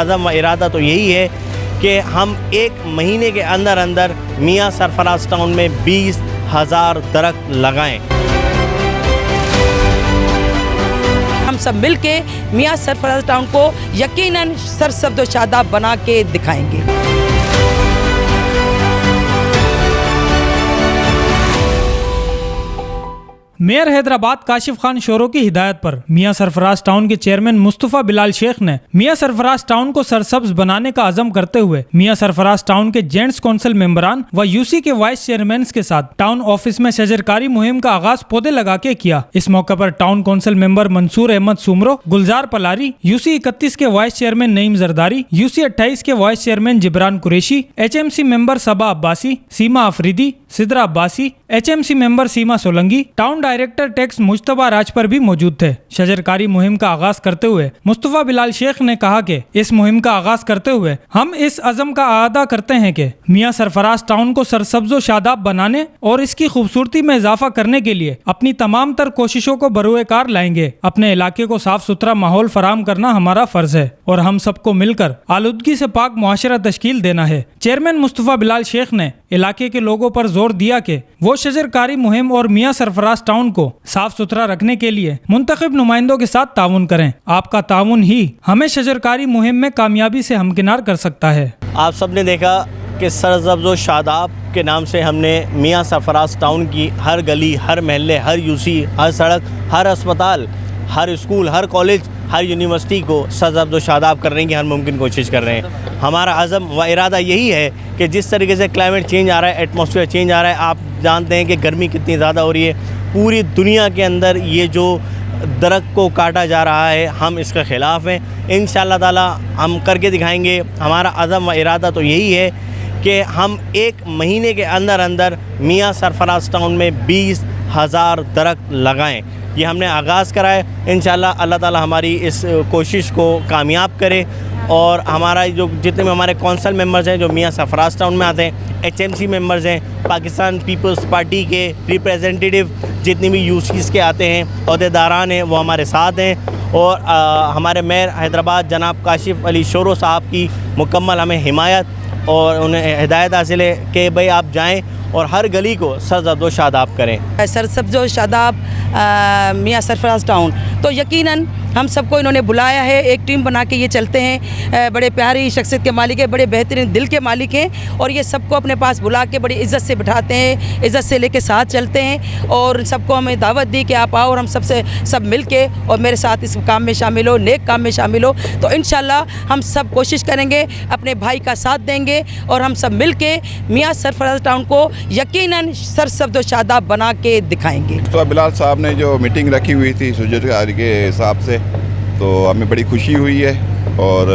अज़म व इरादा तो यही है कि हम 1 महीने के अंदर अंदर मियाँ सरफराज टाउन में 20,000 दरख्त लगाएं। हम सब मिल के मियाँ सरफराज टाउन को यकीनन सरसब्ज़ व शादाब बना के दिखाएंगे। मेयर हैदराबाद काशिफ खान शोरो की हिदायत पर मियाँ सरफराज टाउन के चेयरमैन मुस्तफ़ा बिलाल शेख ने मियाँ सरफराज टाउन को सरसब्ज बनाने का अज़म करते हुए मियाँ सरफराज टाउन के जेंट्स कौंसिल मेंबरान व यूसी के वाइस चेयरमैन के साथ टाउन ऑफिस में शजरकारी मुहिम का आगाज पौधे लगा के किया। इस मौके पर town council member Mansoor Ahmed Soomro, Gulzar Palari, UC 31 के vice chairman Naeem Zardari, UC 28 के vice chairman Jibran Qureshi, HMC member Saba Abbasi, Seema Afridi, Sidra Abbasi, HMC member Seema Solangi, town director tax Mujtaba Rajpar भी मौजूद थे। शजरकारी मुहिम का आगाज करते हुए मुस्तफ़ा बिलाल शेख ने कहा कि इस मुहिम का आगाज करते हुए हम इस अज़म का आदा करते हैं कि मियाँ सरफराज टाउन को सरसब्ज़ व शादाब बनाने और इसकी खूबसूरती में इजाफा करने के लिए अपनी तमाम तर कोशिशों को बरूएकार लाएंगे। अपने इलाके को साफ सुथरा माहौल फराम करना हमारा फर्ज है और हम सबको मिलकर आलूदगी से पाक मुआशरा तश्कील देना है। चेयरमैन मुस्तफ़ा बिलाल शेख ने इलाके के लोगों पर जोर दिया कि वो शजरकारी मुहिम और मियाँ सरफराज टाउन को साफ सुथरा रखने के लिए मुंतखब नुमाइंदों के साथ ताउन करें। आपका ताउन ही हमें शजरकारी मुहिम में कामयाबी से हमकिनार कर सकता है। आप सबने देखा कि सरसब्ज़ व शादाब के नाम से हमने मियाँ सरफराज टाउन की हर गली, हर महल्ले, हर यूसी, हर सड़क, हर अस्पताल, हर स्कूल, हर कॉलेज, हर यूनिवर्सिटी को सरसब्ज़ व शादाब करने की हर मुमकिन कोशिश कर रहे हैं। हमारा अज़म व इरादा यही है कि जिस तरीके से क्लाइमेट चेंज आ रहा है, एटमॉस्फेयर चेंज आ रहा है, आप जानते हैं कि गर्मी कितनी ज़्यादा हो रही है। पूरी दुनिया के अंदर ये जो दरख्त को काटा जा रहा है, हम इसके ख़िलाफ़ हैं। इंशाअल्लाह ताला हम करके दिखाएंगे। हमारा अज़म व इरादा तो यही है कि हम 1 महीने के अंदर अंदर मियाँ सरफराज टाउन में 20,000 दरख्त लगाएं। ये हमने आगाज़ करा है। इंशाअल्लाह अल्लाह ताला हमारी इस कोशिश को कामयाब करे और हमारा जो जितने भी हमारे कौंसल मेंबर्स हैं जो मियाँ सरफराज टाउन में आते हैं, HMC मेंबर्स हैं, पाकिस्तान पीपल्स पार्टी के रिप्रेजेंटेटिव जितने भी यूसीज़ के आते हैं, अहदेदारान हैं, वो हमारे साथ हैं और हमारे मेयर हैदराबाद जनाब काशिफ अली शोरो साहब की मुकम्मल हमें हिमायत और उन्हें हिदायत हासिल है कि भाई आप जाएं और हर गली को सरसब्ज़ व शादाब करें। सरसब्ज़ व शादाब मियाँ सरफराज टाउन तो यकीनन हम सबको इन्होंने बुलाया है। एक टीम बना के ये चलते हैं। बड़े प्यारी शख्सियत के मालिक है, बड़े बेहतरीन दिल के मालिक हैं और ये सबको अपने पास बुला के बड़ी इज़्ज़त से बिठाते हैं, इज़्ज़त से लेके साथ चलते हैं और सबको हमें दावत दी कि आप आओ और हम सब मिल के और मेरे साथ इस काम में शामिल हो, नेक काम में शामिल हो। तो इंशाअल्लाह हम सब कोशिश करेंगे, अपने भाई का साथ देंगे और हम सब मिल के मियाँ सरफराज टाउन को यकीनन सरसब्ज़ व शादाब बना के दिखाएंगे। तो बिलाल साहब ने जो मीटिंग रखी हुई थी शजरकारी के हिसाब से, तो हमें बड़ी खुशी हुई है और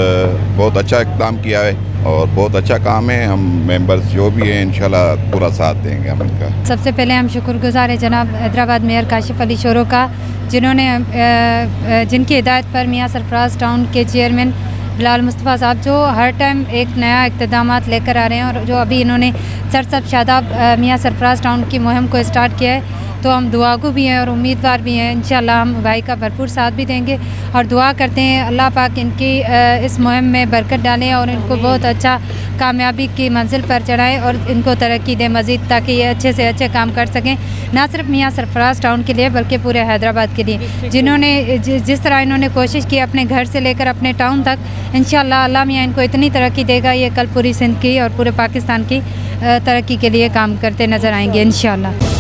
बहुत अच्छा इक़दाम किया है और बहुत अच्छा काम है। हम मेंबर्स जो भी हैं इंशाल्लाह पूरा साथ देंगे हम इनका। सबसे पहले हम शुक्रगुज़ार हैं जनाब हैदराबाद मेयर काशिफ अली शोरो का, जिन्होंने जिनकी हिदायत पर मियाँ सरफराज टाउन के चेयरमैन बिलाल मुस्तफ़ा साहब जो हर टाइम एक नया इक़्तिदामात लेकर आ रहे हैं और जो अभी इन्होंने सरसब्ज़ शादाब मियाँ सरफराज टाउन की मुहिम को स्टार्ट किया है, तो हम दुआगो भी हैं और उम्मीदवार भी हैं। इंशाअल्लाह हम भाई का भरपूर साथ भी देंगे और दुआ करते हैं अल्लाह पाक इनकी इस मुहिम में बरकत डालें और इनको बहुत अच्छा कामयाबी की मंजिल पर चढ़ाएं और इनको तरक्की दें मज़ीद, ताकि ये अच्छे से अच्छे काम कर सकें, ना सिर्फ मियाँ सरफराज टाउन के लिए बल्कि पूरे हैदराबाद के लिए। जिन्होंने जिस तरह इन्होंने कोशिश की अपने घर से लेकर अपने टाउन तक, इंशाअल्लाह अल्लाह मियाँ इनको इतनी तरक्की देगा, ये कल पूरी सिंध की और पूरे पाकिस्तान की तरक्की के लिए काम करते नज़र आएंगे इंशाअल्लाह।